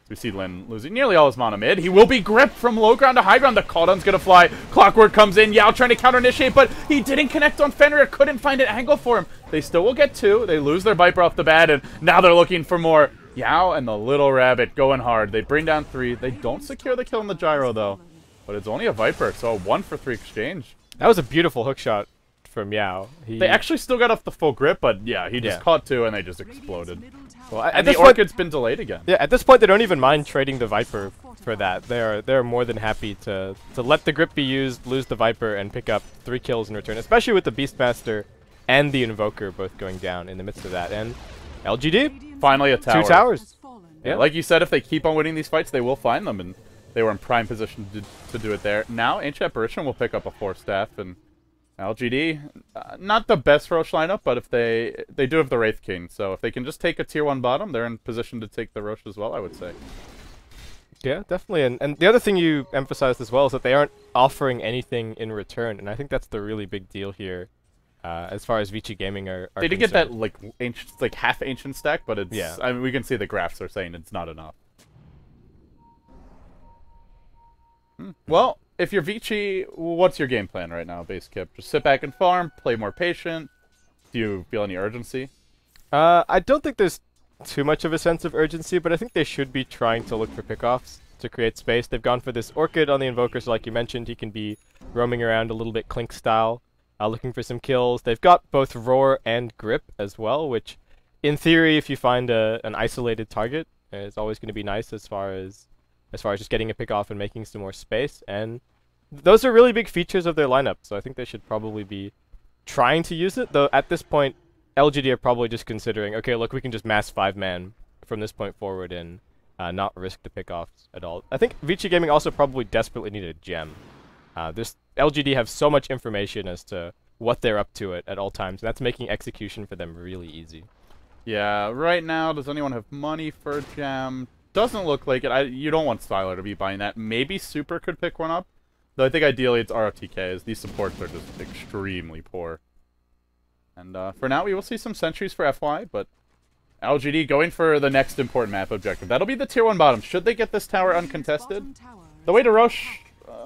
we see Lin losing nearly all his mana mid. He will be gripped from low ground to high ground. The Cauldron's gonna fly. Clockwork comes in. Yao trying to counter-initiate, but he didn't connect on Fenrir. Couldn't find an angle for him. They still will get two. They lose their Viper off the bat, and now they're looking for more. Yao and the little Rabbit going hard. They bring down 3. They don't secure the kill on the Gyro, though. But it's only a Viper, so a 1-for-3 exchange. That was a beautiful hookshot from Yao. They actually still got off the full grip, but yeah, he just caught 2, and they just exploded. Well, and the Orchid's been delayed again. Yeah, at this point, they don't even mind trading the Viper for that. They're more than happy to let the grip be used, lose the Viper, and pick up 3 kills in return, especially with the Beastmaster and the Invoker both going down in the midst of that. And LGD, finally a tower. 2 towers. Yeah, like you said, if they keep on winning these fights, they will find them, and they were in prime position to do it there. Now, Ancient Apparition will pick up a 4-staff, and LGD, not the best Roche lineup, but if they do have the Wraith King, so if they can just take a tier 1 bottom, they're in position to take the Roche as well, I would say. Yeah, definitely. And the other thing you emphasized as well is that they aren't offering anything in return, and I think that's the really big deal here, as far as Vici Gaming are They did concerned. get that like half ancient stack, but it's I mean, we can see the graphs are saying it's not enough. Well, if you're Vici, what's your game plan right now, Baseskip? Just sit back and farm, play more patient. Do you feel any urgency? I don't think there's too much of a sense of urgency, but I think they should be trying to look for pickoffs to create space. They've gone for this Orchid on the Invoker, so like you mentioned, he can be roaming around a little bit Clink style, looking for some kills. They've got both Roar and Grip as well, which in theory, if you find an isolated target, is always going to be nice as far as just getting a pick off and making some more space. And those are really big features of their lineup, so I think they should probably be trying to use it. Though at this point, LGD are probably just considering, okay, look, we can just mass 5-man from this point forward and not risk the pickoffs at all. I think Vici Gaming also probably desperately needed a gem. This LGD have so much information as to what they're up to at all times, and that's making execution for them really easy. Yeah, right now, does anyone have money for a gem? Doesn't look like it. You don't want Styler to be buying that. Maybe Super could pick one up. Though I think ideally it's RFTKs. These supports are just extremely poor. And for now, we will see some sentries for FY, but LGD going for the next important map objective. That'll be the tier 1 bottom. Should they get this tower uncontested? The way to Roche,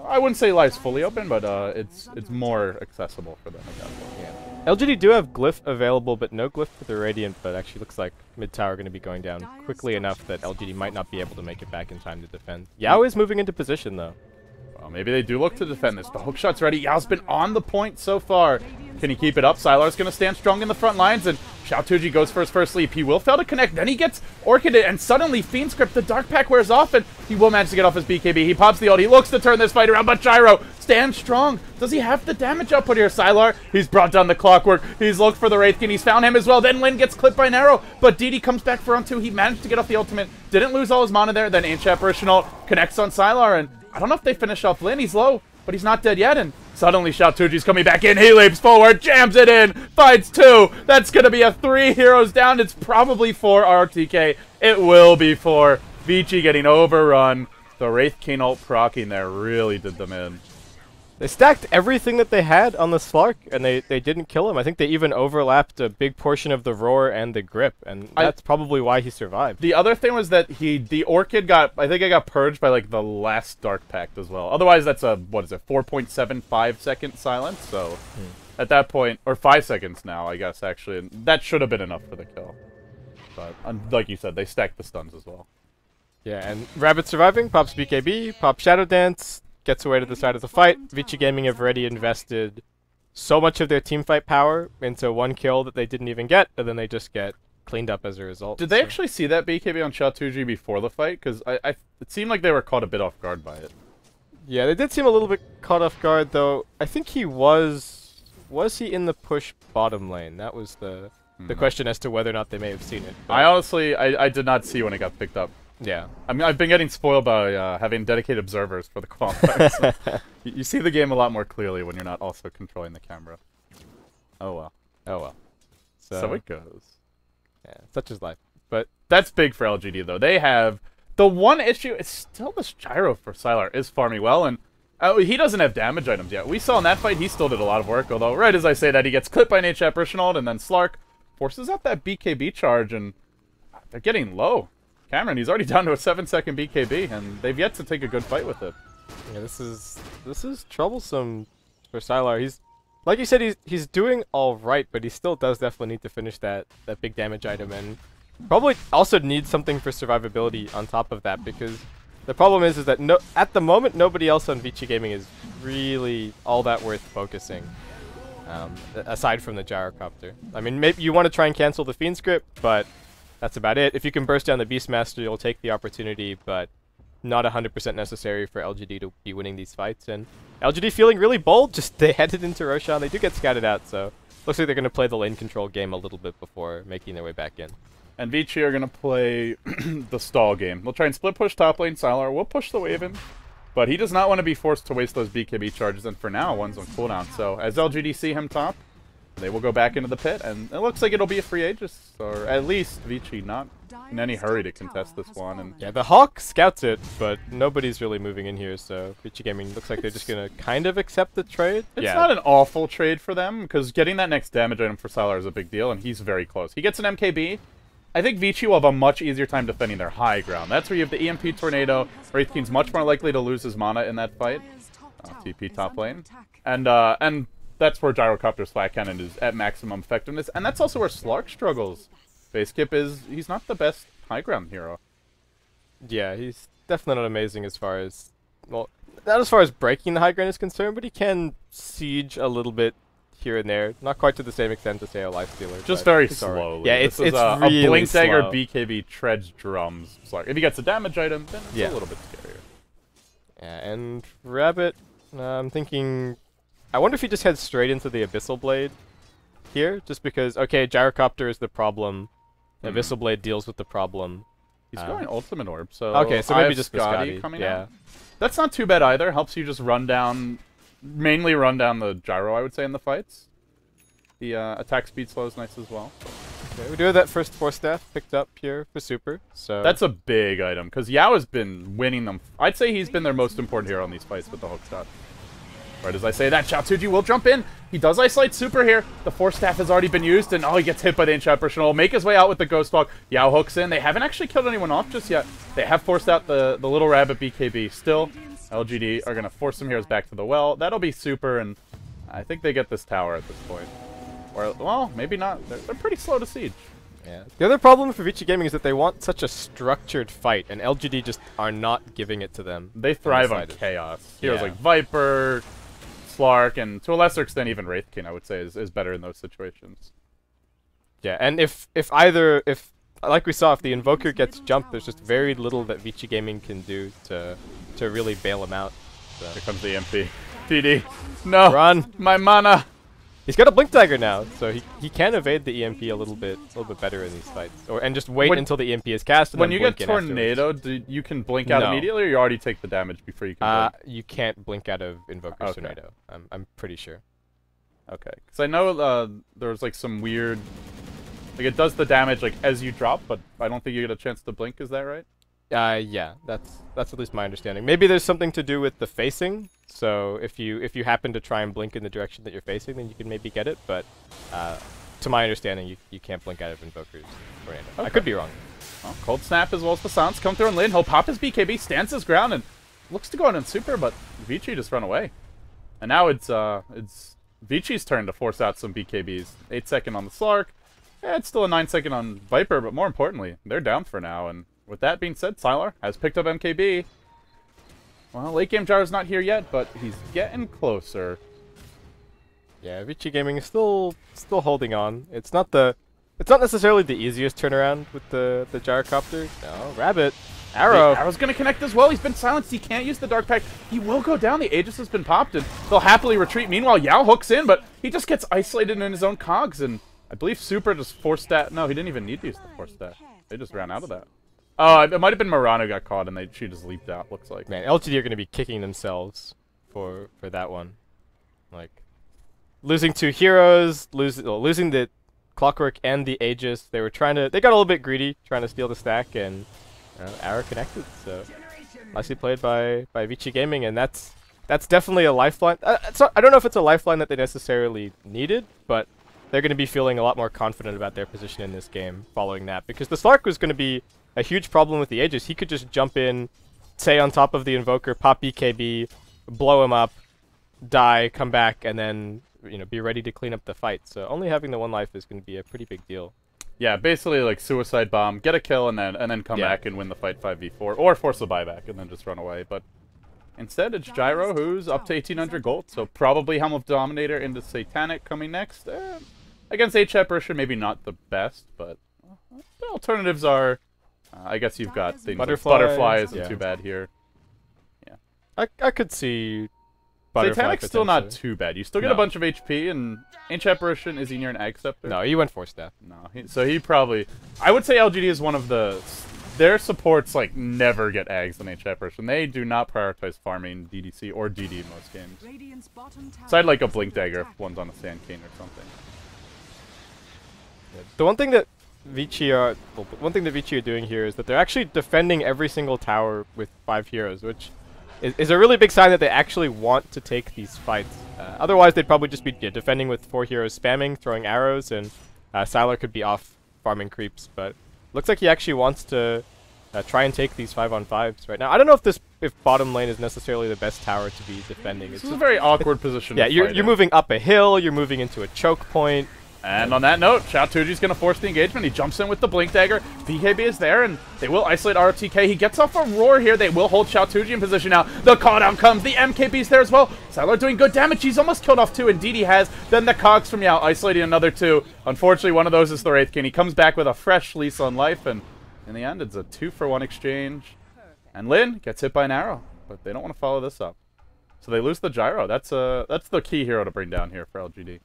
I wouldn't say lies fully open, but it's more accessible for them. Yeah. LGD do have Glyph available, but no Glyph for the Radiant, but actually looks like mid tower going to be going down quickly enough that LGD might not be able to make it back in time to defend. Yao is moving into position, though. Well, maybe they do look to defend this. The hook shot's ready. Yao's been on the point so far. Can he keep it up? Sylar's going to stand strong in the front lines, and Xiaotuji goes for his first leap. He will fail to connect. Then he gets Orchided, and suddenly Fiend Script, the Dark Pack wears off, and he will manage to get off his BKB. He pops the ult. He looks to turn this fight around, but Gyro stands strong. Does he have the damage output here? Sylar, he's brought down the Clockwork. He's looked for the Wraithkin. He's found him as well. Then Lin gets clipped by an arrow, but DD comes back for round 2. He managed to get off the ultimate. Didn't lose all his mana there. Then Ancient Apparition ult connects on Sylar, and I don't know if they finish off Lin. He's low, but he's not dead yet, and suddenly Xiaotuji's coming back in. He leaps forward, jams it in, fights 2. That's going to be a 3 heroes down. It's probably 4 RTK. It will be 4. Vici getting overrun. The Wraith King ult proccing there really did them in. They stacked everything that they had on the Slark, and they didn't kill him. I think they even overlapped a big portion of the Roar and the Grip, and that's probably why he survived. The other thing was that the Orchid got, I think it got purged by like the last Dark Pact as well. Otherwise, that's a, what is it, 4.75 second silence, so at that point, or 5 seconds now, I guess, actually, and that should have been enough for the kill. But, like you said, they stacked the stuns as well. Yeah, and Rabbit surviving, pops BKB, pops Shadow Dance, gets away to the side of the fight. Vici Gaming have already invested so much of their teamfight power into one kill that they didn't even get, and then they just get cleaned up as a result. Did they actually see that BKB on Xiaotuji before the fight? Because it seemed like they were caught a bit off guard by it. Yeah, they did seem a little bit caught off guard, though. I think he was he in the push bottom lane? That was the question as to whether or not they may have seen it. I honestly, I did not see when it got picked up. Yeah. I mean, I've been getting spoiled by having dedicated observers for the qualifiers. So you see the game a lot more clearly when you're not also controlling the camera. Oh well. Oh well. So it goes. Yeah, such is life. But that's big for LGD, though. They have... The one issue is still this Gyro for Sylar is farming well, and he doesn't have damage items yet. We saw in that fight he still did a lot of work, although right as I say that, he gets clipped by an Ancient Apparition ult, and then Slark forces out that BKB charge, and they're getting low. Cameron, he's already down to a 7-second BKB, and they've yet to take a good fight with it. Yeah, this is troublesome for Sylar. He's, like you said, he's doing all right, but he still does definitely need to finish that big damage item, and probably also needs something for survivability on top of that, because the problem is that at the moment nobody else on Vici Gaming is really all that worth focusing. Aside from the Gyrocopter. I mean, maybe you want to try and cancel the Fiend Script, but that's about it. If you can burst down the Beastmaster, you'll take the opportunity, but not 100% necessary for LGD to be winning these fights. And LGD feeling really bold, just they headed into Roshan. They do get scattered out, so looks like they're going to play the lane control game a little bit before making their way back in. And Vici are going to play the stall game. They'll try and split push top lane. Sylar will push the wave in, but he does not want to be forced to waste those BKB charges, and for now, one's on cooldown. So as LGD see him top, they will go back into the pit, and it looks like it'll be a free Aegis, or at least Vici not in any hurry to contest this one. And yeah, the Hawk scouts it, but nobody's really moving in here, so Vici Gaming looks like they're just going to kind of accept the trade. It's not an awful trade for them, because getting that next damage item for Sylar is a big deal, and he's very close. He gets an MKB. I think Vici will have a much easier time defending their high ground. That's where you have the EMP Tornado. Wraith King's much more likely to lose his mana in that fight. TP top lane. And that's where Gyrocopter's Flat Cannon is at maximum effectiveness. And that's also where Slark struggles. Baseskip he's not the best high ground hero. Yeah, he's definitely not amazing as far as, well, not as far as breaking the high ground is concerned, but he can siege a little bit here and there. Not quite to the same extent as, say, a Lifestealer. Just very slowly. Yeah, it's really a Blink slow. Dagger BKB treads drums. Slark. If he gets a damage item, then it's a little bit scarier. Yeah, and Rabbit, I'm thinking, I wonder if he just heads straight into the Abyssal Blade here, just because, okay, Gyrocopter is the problem, Abyssal Blade deals with the problem. He's going Ultimate Orb, so okay, so maybe just Scotty coming out. That's not too bad either. Helps you just run down, mainly run down the Gyro, I would say, in the fights. The attack speed slow is nice as well. Okay, we do have that first 4 staff picked up here for Super, so... That's a big item, because Yao has been winning them. I'd say he's been their most important hero in these fights with the hook shot. Right as I say that, Chaotuji will jump in. He does isolate Super here. The Force Staff has already been used, and he gets hit by the Ancient Apparition. Will make his way out with the Ghost Walk. Yao hooks in. They haven't actually killed anyone off just yet. They have forced out the little rabbit BKB. Still, LGD are going to force some heroes back to the well. That'll be Super, and I think they get this tower at this point. Or, well, maybe not. They're pretty slow to siege. Yeah. The other problem for Vici Gaming is that they want such a structured fight, and LGD just are not giving it to them. They thrive on chaos. Heroes like Viper, Slark, and to a lesser extent even Wraithkin, I would say, is better in those situations. Yeah, and if like we saw, if the Invoker gets jumped, there's just very little that Vici Gaming can do to really bail him out. So. Here comes the MP. PD. No! Run! My mana! He's got a Blink Dagger now, so he can evade the EMP a little bit better in these fights, and just wait until the EMP is cast. And when then you blink get Tornado, you can blink out immediately, or you already take the damage before you can blink? You can't blink out of Invoker's Tornado. I'm pretty sure. Okay, because I know there's like some weird, like it does the damage like as you drop, but I don't think you get a chance to blink. Is that right? Yeah, that's at least my understanding. Maybe there's something to do with the facing. So if you happen to try and blink in the direction that you're facing, then you can maybe get it. But to my understanding, you can't blink out of Invoker's Tornado. I could be wrong. Well, Cold Snap as well as the Silence come through, and Lin, he'll pop his BKB, stands his ground, and looks to go in Super, but Vici just run away. And now it's Vici's turn to force out some BKBs. 8-second on the Slark. Yeah, it's still a 9-second on Viper, but more importantly, they're down for now. And with that being said, Sylar has picked up MKB. Well, late game Gyro's not here yet, but he's getting closer. Yeah, Vici Gaming is still holding on. It's not necessarily the easiest turnaround with the Gyrocopter. No, Rabbit. Arrow. Arrow's gonna connect as well. He's been silenced. He can't use the Dark Pact. He will go down. The Aegis has been popped, and they'll happily retreat. Meanwhile, Yao hooks in, but he just gets isolated in his own cogs, and I believe Super just forced that. No, he didn't even need to use the force stat. They just ran out of that. Oh, it might have been Murano got caught, and she just leaped out, looks like. Man, LGD are going to be kicking themselves for that one. Like, losing 2 heroes, losing the Clockwork and the Aegis. They got a little bit greedy, trying to steal the stack, and arrow connected. So, nicely played by Vici Gaming, and that's definitely a lifeline. So I don't know if it's a lifeline that they necessarily needed, but they're going to be feeling a lot more confident about their position in this game following that, because the Slark was going to be a huge problem with the Aegis. He could just jump in, stay on top of the Invoker, pop BKB, blow him up, die, come back, and then be ready to clean up the fight. So only having the 1 life is going to be a pretty big deal. Yeah, basically like suicide bomb, get a kill, and then come back and win the fight 5v4, or force a buyback and then just run away. But instead, it's Gyro, who's up to 1,800 gold, so probably Helm of Dominator into Satanic coming next. Against H Apparition, maybe not the best, but the alternatives are, I guess you've got things Butterfly isn't too bad here. Yeah, I could see Butterfly. Satanic's still not too bad. You still get a bunch of HP, and Ancient Apparition, is he near an Ag Scepter? No, he went Force Staff. No, so he probably, I would say LGD is one of their supports like never get Ags in Ancient Apparition. They do not prioritize farming DDC or DD in most games. So I'd like a Blink Dagger if one's on a Sand Cane or something. Yeah. The one thing that Vici are doing here is that they're actually defending every single tower with 5 heroes, which is a really big sign that they actually want to take these fights. Otherwise, they'd probably just be defending with 4 heroes spamming, throwing arrows, and Sylar could be off farming creeps. But looks like he actually wants to try and take these 5-on-5s right now. I don't know if bottom lane is necessarily the best tower to be defending. It's a very awkward position. Yeah, you're moving up a hill, you're moving into a choke point. And on that note, Chaotuji's going to force the engagement. He jumps in with the Blink Dagger. BKB is there, and they will isolate ROTK. He gets off a Roar here. They will hold Chaotuji in position now. The call down comes. The MKB's there as well. Sylar doing good damage. He's almost killed off 2, indeed he has. Then the Cogs from Yao isolating another 2. Unfortunately, one of those is the Wraithkin. He comes back with a fresh lease on life, and in the end, it's a 2-for-1 exchange. And Lin gets hit by an arrow, but they don't want to follow this up. So they lose the Gyro. That's the key hero to bring down here for LGD.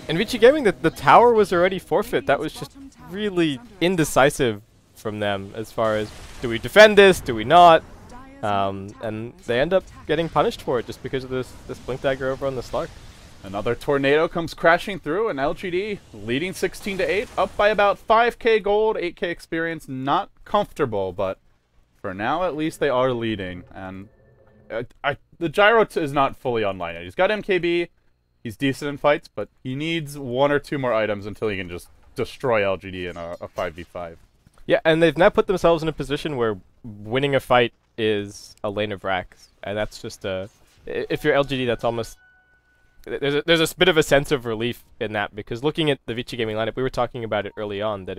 And Vici Gaming, the tower was already forfeit. That was just really indecisive from them as far as, do we defend this, do we not? And they end up getting punished for it just because of this Blink Dagger over on the Slark. Another Tornado comes crashing through, and LGD leading 16-8, up by about 5k gold, 8k experience. Not comfortable, but for now at least they are leading. And The gyro is not fully online yet. He's got MKB. He's decent in fights, but he needs 1 or 2 more items until he can just destroy LGD in a 5v5. Yeah, and they've now put themselves in a position where winning a fight is a lane of racks, and that's just if you're LGD, that's almost there's a bit of a sense of relief in that, because looking at the Vici Gaming lineup, we were talking about it early on that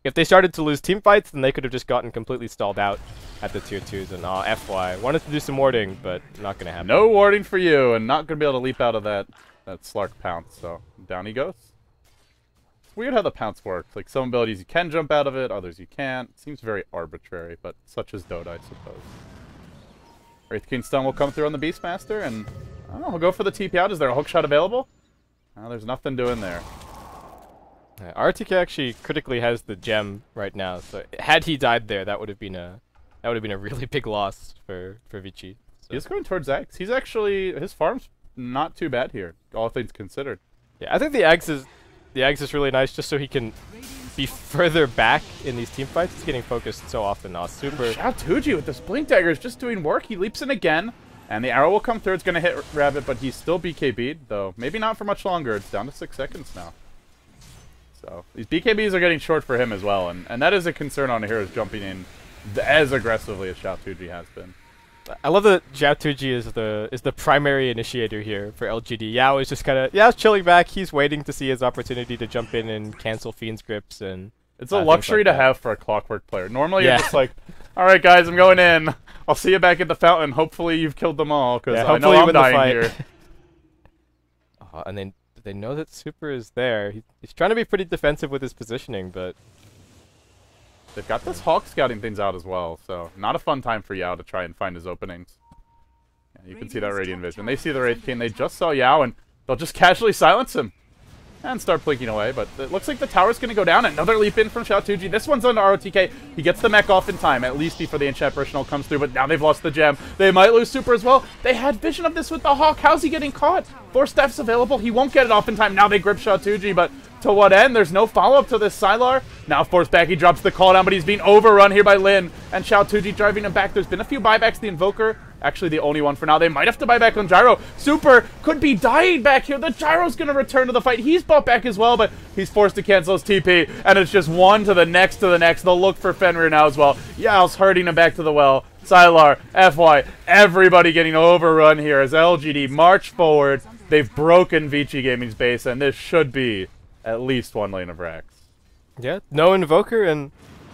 if they started to lose team fights, then they could have just gotten completely stalled out at the tier 2s, and FY wanted to do some warding, but not gonna happen. No warding for you, and not gonna be able to leap out of that Slark pounce. So down he goes. It's weird how the pounce works. Like some abilities you can jump out of it, others you can't. It seems very arbitrary, but such is Dota, I suppose. Wraith King stun will come through on the Beastmaster, and I don't know, he'll go for the TP out. Is there a hook shot available? No, there's nothing doing there. RTK actually critically has the gem right now, so had he died there, that would have been a really big loss for Vici. So. He's going towards Axe. He's actually, his farm's not too bad here, all things considered. Yeah, I think the Axe is really nice, just so he can be further back in these team fights. He's getting focused so often. Super. Xiaotuji with this blink dagger is just doing work. He leaps in again, and the arrow will come through. It's going to hit Rabbit, but he's still BKB'd, though maybe not for much longer. It's down to 6 seconds now. So these BKBs are getting short for him as well, and that is a concern on heroes jumping in as aggressively as Xiaotuji has been. I love that Xiaotuji is the primary initiator here for LGD. Yao is just kind of chilling back. He's waiting to see his opportunity to jump in and cancel Fiend's grips, and it's a luxury to have for a Clockwork player. Normally you're just like, all right guys, I'm going in. I'll see you back at the fountain. Hopefully you've killed them all, because I know I'm dying here. And then they know that Super is there. He's trying to be pretty defensive with his positioning, but they've got this Hawk scouting things out as well, so not a fun time for Yao to try and find his openings. Yeah, you can see that Radiant Vision. They see the Wraith King, they just saw Yao, and they'll just casually silence him and start blinking away, but it looks like the tower's going to go down. Another leap in from Xiaotuji. This one's on ROTK. He gets the mech off in time, at least before the enchant personal comes through, but now they've lost the gem. They might lose Super as well. They had vision of this with the Hawk. How's he getting caught? 4 staffs available. He won't get it off in time. Now they grip Xiaotuji, but to what end? There's no follow-up to this Sylar. Now forced back, he drops the call down, but he's being overrun here by Lin, and Xiaotuji driving him back. There's been a few buybacks. The Invoker, actually the only one for now. They might have to buy back on Gyro. Super could be dying back here. The Gyro's going to return to the fight. He's bought back as well, but he's forced to cancel his TP, and it's just one to the next to the next. They'll look for Fenrir now as well. Yao's hurting him back to the well. Sylar, FY, everybody getting overrun here as LGD march forward. They've broken Vici Gaming's base, and this should be at least 1 lane of racks. Yeah, no Invoker, and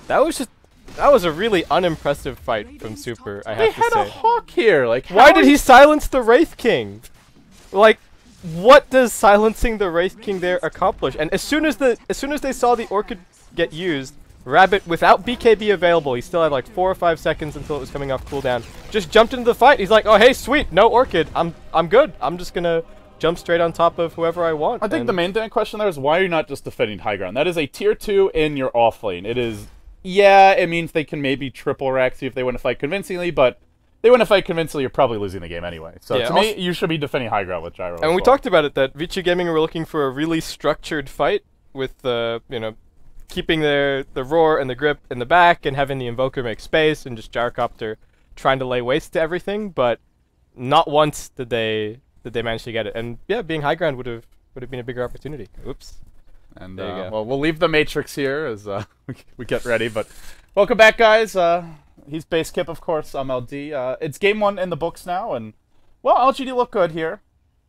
that was a really unimpressive fight from Super, I have to say. They had a Hawk here. Like, why did he silence the Wraith King? Like, what does silencing the Wraith King there accomplish? And as soon as they saw the Orchid get used, Rabbit, without BKB available, he still had like 4 or 5 seconds until it was coming off cooldown, just jumped into the fight. He's like, oh hey, sweet, no Orchid, I'm good. I'm just gonna jump straight on top of whoever I want. I think the main question there is, why are you not just defending high ground? That is a tier 2 in your off lane. It is, yeah, it means they can maybe triple rack you if they want to fight convincingly, but they want to fight convincingly, you're probably losing the game anyway. So yeah, to me, you should be defending high ground with Gyro. And we talked about it, that Vici Gaming were looking for a really structured fight with keeping the roar and the grip in the back and having the Invoker make space and just Gyrocopter trying to lay waste to everything, but not once did they manage to get it. And yeah, being high ground would have been a bigger opportunity. Oops. And well, we'll leave the Matrix here as we get ready. But welcome back, guys. He's Base Kip, of course. I'm LD. It's game 1 in the books now, and well, LGD look good here.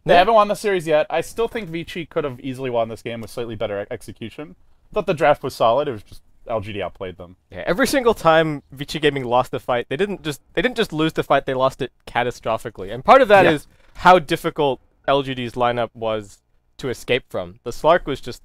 They haven't won the series yet. I still think Vici could have easily won this game with slightly better execution. I thought the draft was solid. It was just LGD outplayed them. Yeah, every single time Vici Gaming lost the fight, they didn't just lose the fight, they lost it catastrophically. And part of that is how difficult LGD's lineup was to escape from. The Slark was just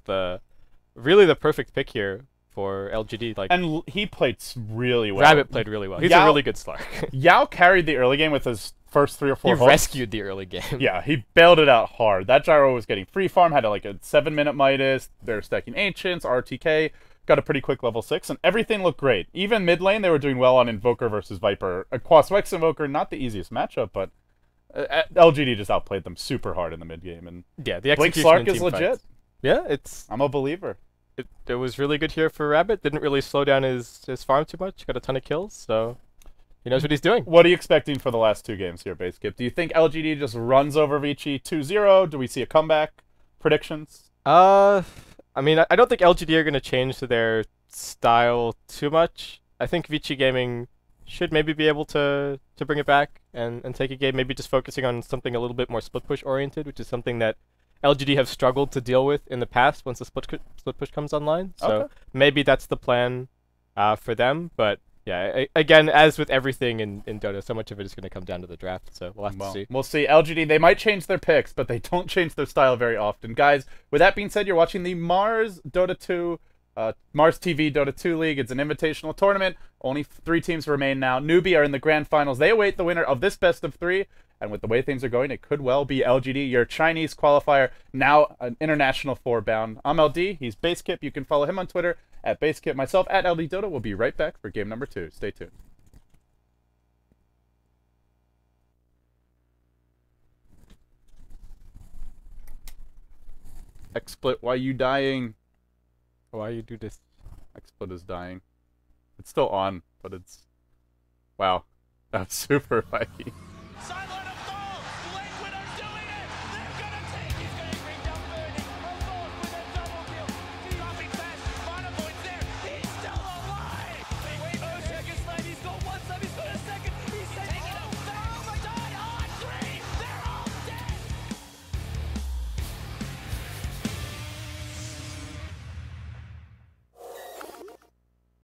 really the perfect pick here for LGD. And he played really well. Rabbit played really well. He's a really good Slark. Yao carried the early game with his first 3 or 4 hooks. He rescued the early game. Yeah, he bailed it out hard. That Gyro was getting free farm, had like a 7-minute Midas. They're stacking Ancients, RTK, got a pretty quick level 6, and everything looked great. Even mid lane, they were doing well on Invoker versus Viper. A Quaswex Invoker, not the easiest matchup, but LGD just outplayed them super hard in the mid game. And yeah, the execution Blink Slark is legit. Fights. Yeah, I'm a believer. It was really good here for Rabbit. Didn't really slow down his farm too much. Got a ton of kills, so He knows what he's doing. What are you expecting for the last 2 games here, Baseskip? Do you think LGD just runs over Vici 2-0? Do we see a comeback? Predictions? I mean, I don't think LGD are going to change their style too much. I think Vici Gaming should maybe be able to bring it back and take a game, maybe just focusing on something a little bit more split push oriented, which is something that LGD have struggled to deal with in the past once the split push comes online. So maybe that's the plan for them. But yeah, again, as with everything in Dota, so much of it is going to come down to the draft. So we'll have to see. We'll see. LGD, they might change their picks, but they don't change their style very often. Guys, with that being said, you're watching the Mars Dota2 Mars TV Dota 2 League. It's an invitational tournament. Only 3 teams remain now. Newbie are in the grand finals. They await the winner of this best of 3. And with the way things are going, it could well be LGD, your Chinese qualifier, now an international 4-bound. I'm LD. He's Baseskip. You can follow him on Twitter at Baseskip. Myself at LD Dota. We'll be right back for game number 2. Stay tuned. XSplit, why you dying? Why you do this? XSplit is dying. It's still on, but it's... Wow. That's super wacky.